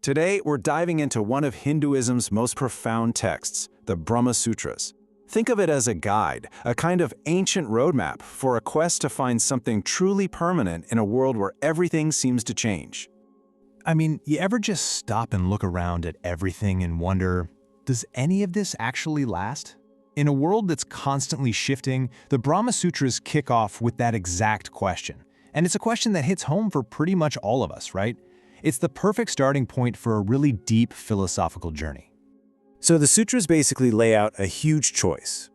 Today, we're diving into one of Hinduism's most profound texts, the Brahma Sutras. Think of it as a guide, a kind of ancient roadmap for a quest to find something truly permanent in a world where everything seems to change. I mean, you ever just stop and look around at everything and wonder, does any of this actually last? In a world that's constantly shifting, the Brahma Sutras kick off with that exact question. And it's a question that hits home for pretty much all of us, right? It's the perfect starting point for a really deep philosophical journey. So the sutras basically lay out a huge choice.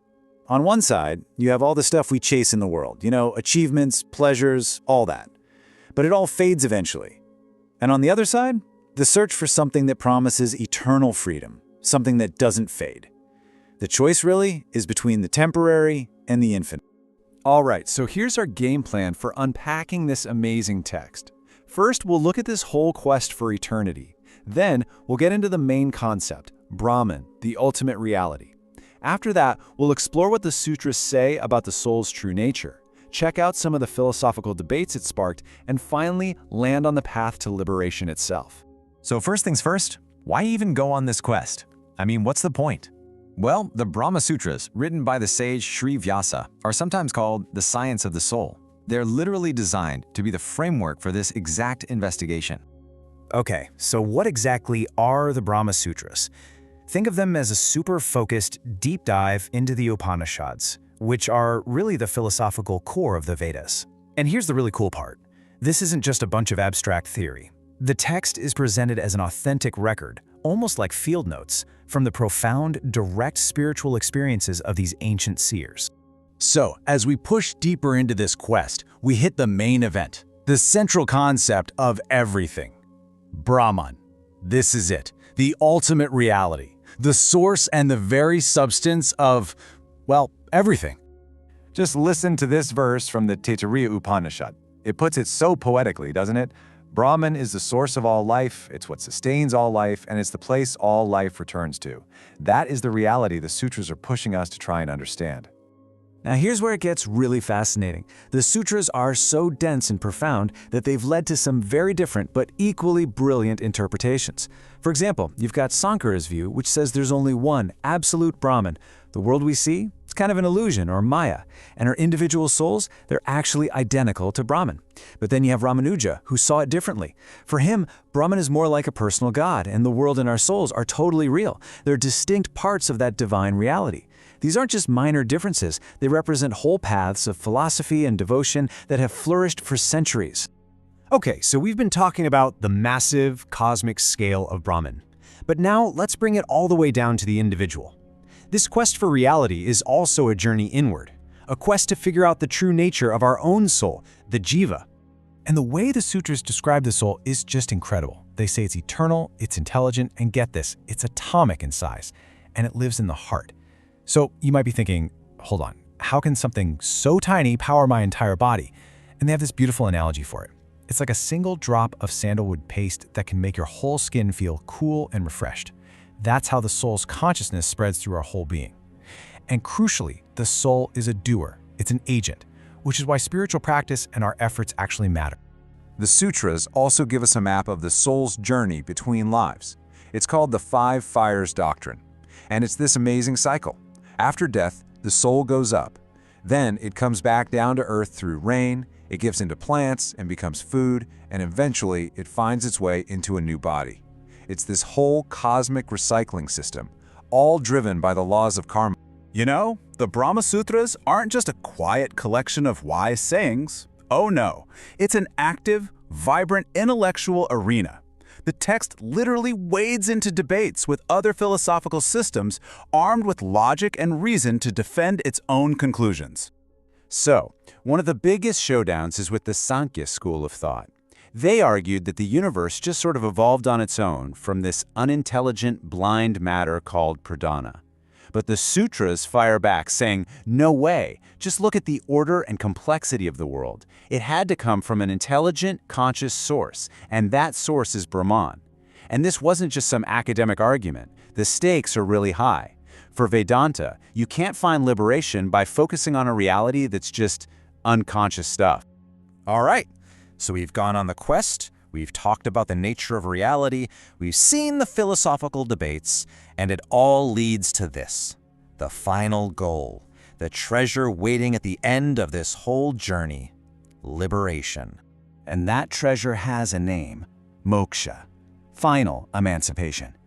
On one side, you have all the stuff we chase in the world, achievements, pleasures, all that. But it all fades eventually. And on the other side, the search for something that promises eternal freedom, something that doesn't fade. The choice really is between the temporary and the infinite. All right, so here's our game plan for unpacking this amazing text. First, we'll look at this whole quest for eternity. Then, we'll get into the main concept, Brahman, the ultimate reality. After that, we'll explore what the sutras say about the soul's true nature, check out some of the philosophical debates it sparked, and finally land on the path to liberation itself. So first things first, why even go on this quest? I mean, what's the point? Well, the Brahma Sutras, written by the sage Sri Vyasa, are sometimes called the science of the soul. They're literally designed to be the framework for this exact investigation. Okay, so what exactly are the Brahma Sutras? Think of them as a super focused, deep dive into the Upanishads, which are really the philosophical core of the Vedas. And here's the really cool part. This isn't just a bunch of abstract theory. The text is presented as an authentic record, almost like field notes, from the profound, direct spiritual experiences of these ancient seers. So, as we push deeper into this quest, we hit the main event, the central concept of everything. Brahman. This is it, the ultimate reality, the source and the very substance of, well, everything. Just listen to this verse from the Taittiriya Upanishad. It puts it so poetically, doesn't it? Brahman is the source of all life, it's what sustains all life, and it's the place all life returns to. That is the reality the sutras are pushing us to try and understand. Now here's where it gets really fascinating. The sutras are so dense and profound that they've led to some very different but equally brilliant interpretations. For example, you've got Sankara's view, which says there's only one absolute Brahman. The world we see, it's kind of an illusion or Maya, and our individual souls, they're actually identical to Brahman. But then you have Ramanuja, who saw it differently. For him, Brahman is more like a personal god, and the world and our souls are totally real. They're distinct parts of that divine reality. These aren't just minor differences, they represent whole paths of philosophy and devotion that have flourished for centuries. Okay, so we've been talking about the massive, cosmic scale of Brahman. But now let's bring it all the way down to the individual. This quest for reality is also a journey inward, a quest to figure out the true nature of our own soul, the jiva. And the way the sutras describe the soul is just incredible. They say it's eternal, it's intelligent, and get this, it's atomic in size, and it lives in the heart. So you might be thinking, hold on, how can something so tiny power my entire body? And they have this beautiful analogy for it. It's like a single drop of sandalwood paste that can make your whole skin feel cool and refreshed. That's how the soul's consciousness spreads through our whole being. And crucially, the soul is a doer. It's an agent, which is why spiritual practice and our efforts actually matter. The sutras also give us a map of the soul's journey between lives. It's called the Five Fires Doctrine. And it's this amazing cycle. After death, the soul goes up. Then it comes back down to earth through rain, it gives into plants and becomes food, and eventually it finds its way into a new body. It's this whole cosmic recycling system, all driven by the laws of karma. The Brahma Sutras aren't just a quiet collection of wise sayings. Oh no, it's an active, vibrant intellectual arena. The text literally wades into debates with other philosophical systems armed with logic and reason to defend its own conclusions. So, one of the biggest showdowns is with the Sankhya school of thought. They argued that the universe just sort of evolved on its own from this unintelligent, blind matter called pradana. But the sutras fire back, saying, no way, just look at the order and complexity of the world. It had to come from an intelligent, conscious source, and that source is Brahman. And this wasn't just some academic argument. The stakes are really high. For Vedanta, you can't find liberation by focusing on a reality that's just unconscious stuff. All right, so we've gone on the quest, We've talked about the nature of reality, we've seen the philosophical debates, and it all leads to this, the final goal, the treasure waiting at the end of this whole journey, liberation. And that treasure has a name, moksha, final emancipation.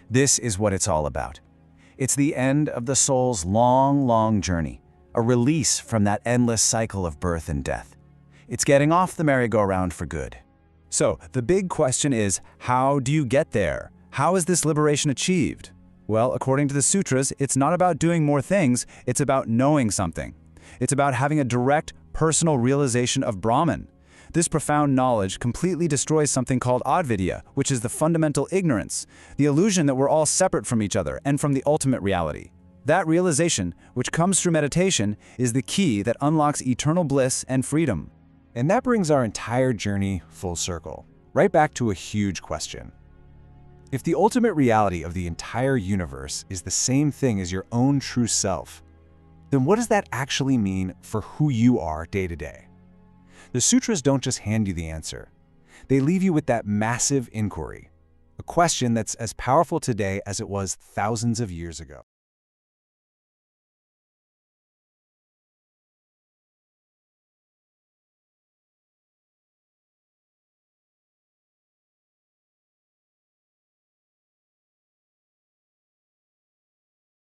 This is what it's all about. It's the end of the soul's long, long journey, a release from that endless cycle of birth and death. It's getting off the merry-go-round for good. So, the big question is, how do you get there? How is this liberation achieved? Well, according to the sutras, it's not about doing more things, it's about knowing something. It's about having a direct, personal realization of Brahman. This profound knowledge completely destroys something called Avidya, which is the fundamental ignorance, the illusion that we're all separate from each other and from the ultimate reality. That realization, which comes through meditation, is the key that unlocks eternal bliss and freedom. And that brings our entire journey full circle, right back to a huge question. If the ultimate reality of the entire universe is the same thing as your own true self, then what does that actually mean for who you are day to day? The sutras don't just hand you the answer. They leave you with that massive inquiry, a question that's as powerful today as it was thousands of years ago.